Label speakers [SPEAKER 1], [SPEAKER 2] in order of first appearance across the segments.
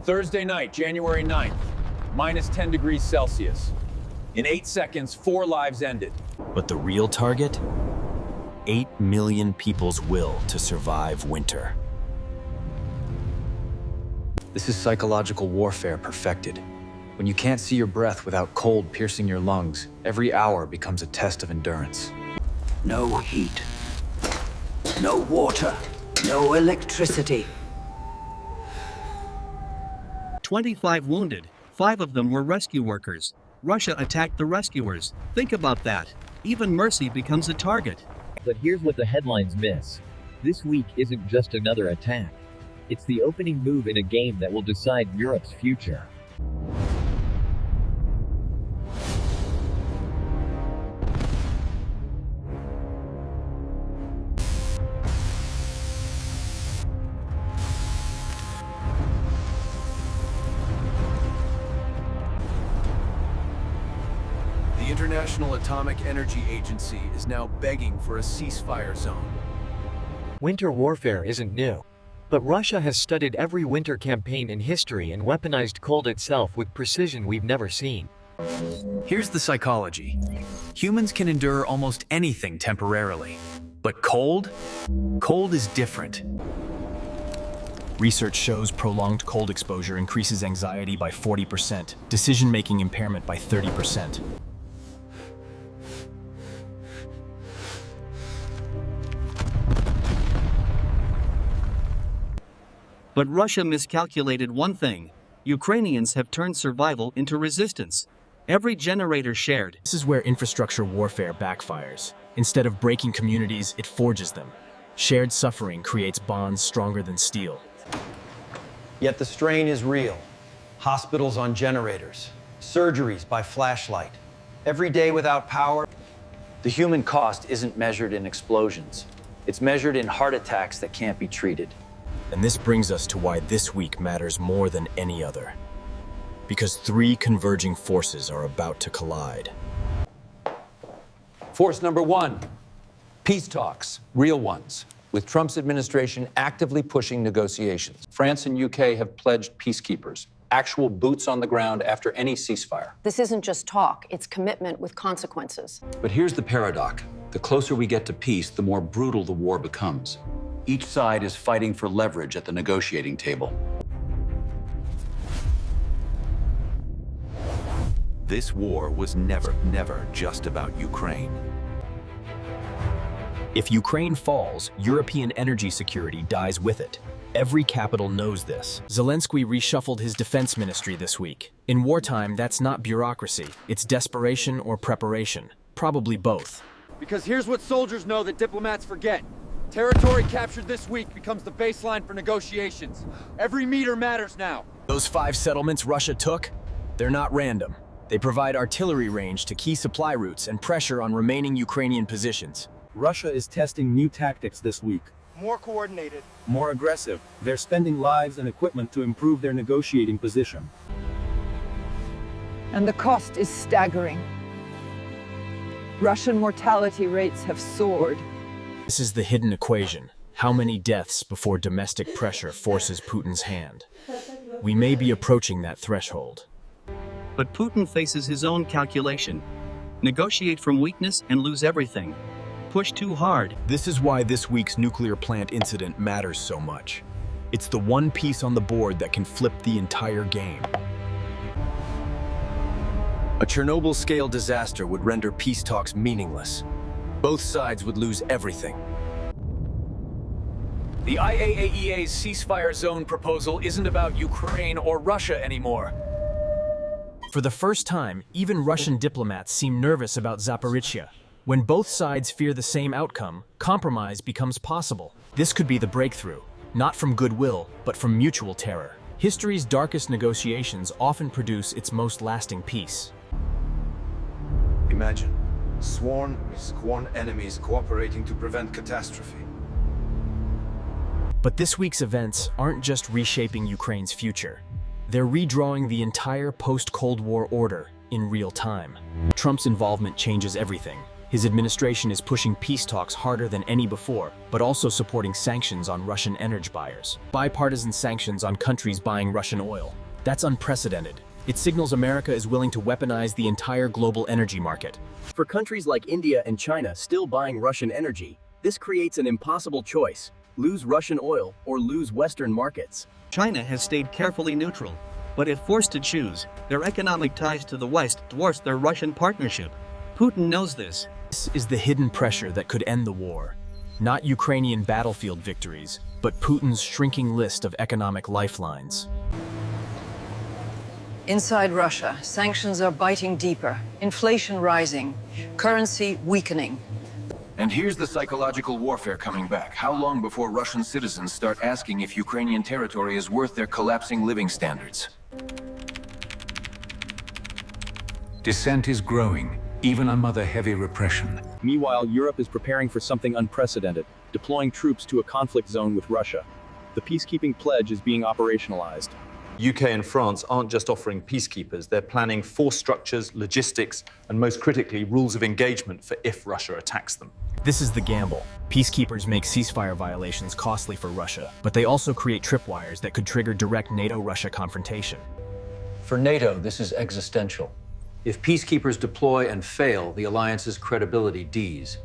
[SPEAKER 1] Thursday night, January 9th, minus 10 degrees Celsius. In 8 seconds, 4 lives ended.
[SPEAKER 2] But the real target? 8 million people's will to survive winter.
[SPEAKER 3] This is psychological warfare perfected. When you can't see your breath without cold piercing your lungs, every hour becomes a test of endurance.
[SPEAKER 4] No heat, no water, no electricity.
[SPEAKER 5] 25 wounded, 5 of them were rescue workers. Russia attacked the rescuers. Think about that. Even mercy becomes a target.
[SPEAKER 6] But here's what the headlines miss. This week isn't just another attack. It's the opening move in a game that will decide Europe's future.
[SPEAKER 1] The International Atomic Energy Agency is now begging for a ceasefire zone.
[SPEAKER 7] Winter warfare isn't new. But Russia has studied every winter campaign in history and weaponized cold itself with precision we've never seen.
[SPEAKER 3] Here's the psychology. Humans can endure almost anything temporarily. But cold? Cold is different.
[SPEAKER 2] Research shows prolonged cold exposure increases anxiety by 40%, decision-making impairment by 30%.
[SPEAKER 5] But Russia miscalculated one thing. Ukrainians have turned survival into resistance. Every generator shared.
[SPEAKER 2] This is where infrastructure warfare backfires. Instead of breaking communities, it forges them. Shared suffering creates bonds stronger than steel.
[SPEAKER 8] Yet the strain is real. Hospitals on generators, surgeries by flashlight. Every day without power.
[SPEAKER 3] The human cost isn't measured in explosions. It's measured in heart attacks that can't be treated.
[SPEAKER 2] And this brings us to why this week matters more than any other. Because 3 converging forces are about to collide.
[SPEAKER 9] Force number 1, peace talks, real ones, with Trump's administration actively pushing negotiations. France and UK have pledged peacekeepers, actual boots on the ground after any ceasefire.
[SPEAKER 10] This isn't just talk, it's commitment with consequences.
[SPEAKER 9] But here's the paradox. The closer we get to peace, the more brutal the war becomes. Each side is fighting for leverage at the negotiating table.
[SPEAKER 11] This war was never just about Ukraine.
[SPEAKER 2] If Ukraine falls, European energy security dies with it. Every capital knows this. Zelenskyy reshuffled his defense ministry this week. In wartime, that's not bureaucracy. It's desperation or preparation. Probably both.
[SPEAKER 12] Because here's what soldiers know that diplomats forget. Territory captured this week becomes the baseline for negotiations. Every meter matters now.
[SPEAKER 2] Those 5 settlements Russia took, they're not random. They provide artillery range to key supply routes and pressure on remaining Ukrainian positions.
[SPEAKER 13] Russia is testing new tactics this week.
[SPEAKER 12] More coordinated.
[SPEAKER 13] More aggressive. They're spending lives and equipment to improve their negotiating position.
[SPEAKER 14] And the cost is staggering. Russian mortality rates have soared.
[SPEAKER 2] This is the hidden equation. How many deaths before domestic pressure forces Putin's hand? We may be approaching that threshold.
[SPEAKER 5] But Putin faces his own calculation. Negotiate from weakness and lose everything. Push too hard.
[SPEAKER 2] This is why this week's nuclear plant incident matters so much. It's the one piece on the board that can flip the entire game. A Chernobyl-scale disaster would render peace talks meaningless. Both sides would lose everything.
[SPEAKER 1] The IAEA's ceasefire zone proposal isn't about Ukraine or Russia anymore.
[SPEAKER 2] For the first time, even Russian diplomats seem nervous about Zaporizhzhia. When both sides fear the same outcome, compromise becomes possible. This could be the breakthrough, not from goodwill, but from mutual terror. History's darkest negotiations often produce its most lasting peace.
[SPEAKER 15] Imagine sworn enemies cooperating to prevent catastrophe.
[SPEAKER 2] But this week's events aren't just reshaping Ukraine's future. They're redrawing the entire post-Cold War order in real time. Trump's involvement changes everything. His administration is pushing peace talks harder than any before, but also supporting sanctions on Russian energy buyers. Bipartisan sanctions on countries buying Russian oil. That's unprecedented. It signals America is willing to weaponize the entire global energy market.
[SPEAKER 16] For countries like India and China still buying Russian energy, this creates an impossible choice: lose Russian oil or lose Western markets.
[SPEAKER 5] China has stayed carefully neutral, but if forced to choose, their economic ties to the West dwarfs their Russian partnership. Putin knows this.
[SPEAKER 2] This is the hidden pressure that could end the war. Not Ukrainian battlefield victories, but Putin's shrinking list of economic lifelines.
[SPEAKER 10] Inside Russia, sanctions are biting deeper, inflation rising, currency weakening.
[SPEAKER 17] And here's the psychological warfare coming back. How long before Russian citizens start asking if Ukrainian territory is worth their collapsing living standards?
[SPEAKER 11] Dissent is growing, even amid the heavy repression.
[SPEAKER 13] Meanwhile, Europe is preparing for something unprecedented, deploying troops to a conflict zone with Russia. The peacekeeping pledge is being operationalized.
[SPEAKER 18] UK and France aren't just offering peacekeepers, they're planning force structures, logistics, and most critically, rules of engagement for if Russia attacks them.
[SPEAKER 2] This is the gamble. Peacekeepers make ceasefire violations costly for Russia, but they also create tripwires that could trigger direct NATO-Russia confrontation.
[SPEAKER 9] For NATO, this is existential. If peacekeepers deploy and fail, the alliance's credibility Ds.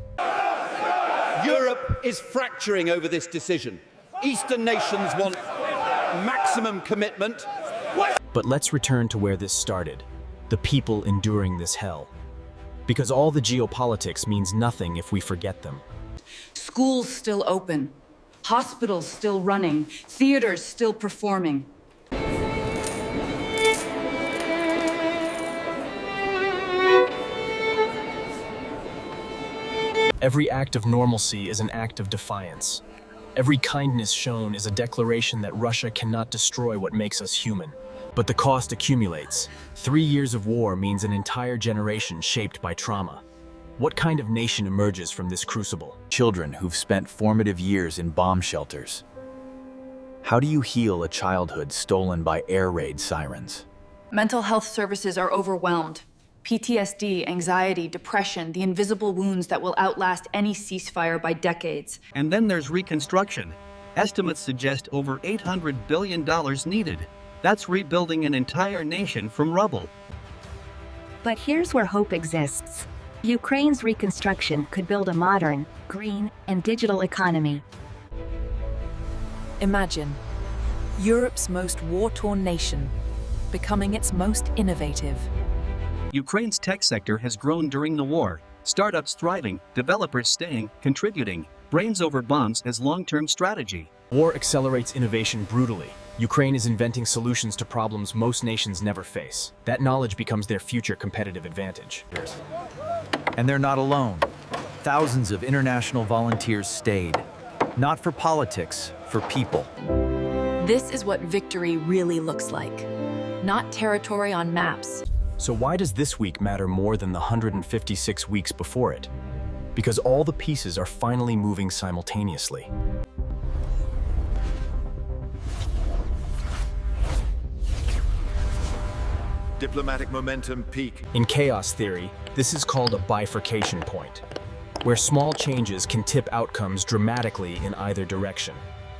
[SPEAKER 19] Europe is fracturing over this decision. Eastern nations want maximum commitment.
[SPEAKER 2] But let's return to where this started, the people enduring this hell. Because all the geopolitics means nothing if we forget them.
[SPEAKER 20] Schools still open, hospitals still running, theaters still performing.
[SPEAKER 2] Every act of normalcy is an act of defiance. Every kindness shown is a declaration that Russia cannot destroy what makes us human. But the cost accumulates. 3 years of war means an entire generation shaped by trauma. What kind of nation emerges from this crucible?
[SPEAKER 3] Children who've spent formative years in bomb shelters. How do you heal a childhood stolen by air raid sirens?
[SPEAKER 21] Mental health services are overwhelmed. PTSD, anxiety, depression, the invisible wounds that will outlast any ceasefire by decades.
[SPEAKER 5] And then there's reconstruction. Estimates suggest over $800 billion needed. That's rebuilding an entire nation from rubble.
[SPEAKER 22] But here's where hope exists. Ukraine's reconstruction could build a modern, green, and digital economy.
[SPEAKER 23] Imagine Europe's most war-torn nation becoming its most innovative.
[SPEAKER 5] Ukraine's tech sector has grown during the war. Startups thriving, developers staying, contributing. Brains over bombs as long-term strategy.
[SPEAKER 2] War accelerates innovation brutally. Ukraine is inventing solutions to problems most nations never face. That knowledge becomes their future competitive advantage.
[SPEAKER 3] And they're not alone. Thousands of international volunteers stayed. Not for politics, for people.
[SPEAKER 23] This is what victory really looks like. Not territory on maps.
[SPEAKER 2] So why does this week matter more than the 156 weeks before it? Because all the pieces are finally moving simultaneously.
[SPEAKER 15] Diplomatic momentum peak.
[SPEAKER 2] In chaos theory, this is called a bifurcation point, where small changes can tip outcomes dramatically in either direction.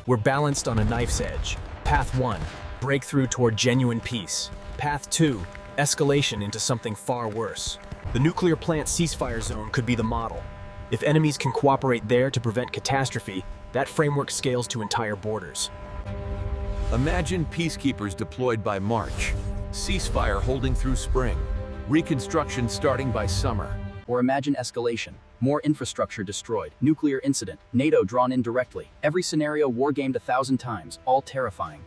[SPEAKER 2] We're balanced on a knife's edge. Path 1, breakthrough toward genuine peace. Path 2, escalation into something far worse. The nuclear plant ceasefire zone could be the model. If enemies can cooperate there to prevent catastrophe, that framework scales to entire borders.
[SPEAKER 11] Imagine peacekeepers deployed by March, ceasefire holding through spring, reconstruction starting by summer.
[SPEAKER 16] Or imagine escalation, more infrastructure destroyed, nuclear incident, NATO drawn in directly. Every scenario war-gamed 1,000 times, all terrifying.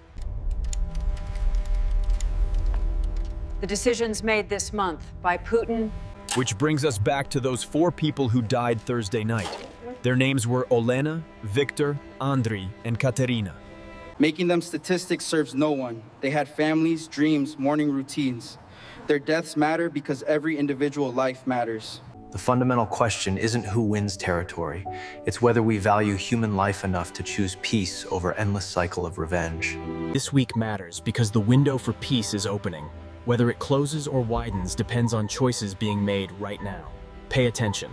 [SPEAKER 10] The decisions made this month by Putin.
[SPEAKER 2] Which brings us back to those 4 people who died Thursday night. Their names were Olena, Victor, Andriy, and Katerina.
[SPEAKER 24] Making them statistics serves no one. They had families, dreams, morning routines. Their deaths matter because every individual life matters.
[SPEAKER 3] The fundamental question isn't who wins territory. It's whether we value human life enough to choose peace over endless cycle of revenge.
[SPEAKER 2] This week matters because the window for peace is opening. Whether it closes or widens depends on choices being made right now. Pay attention.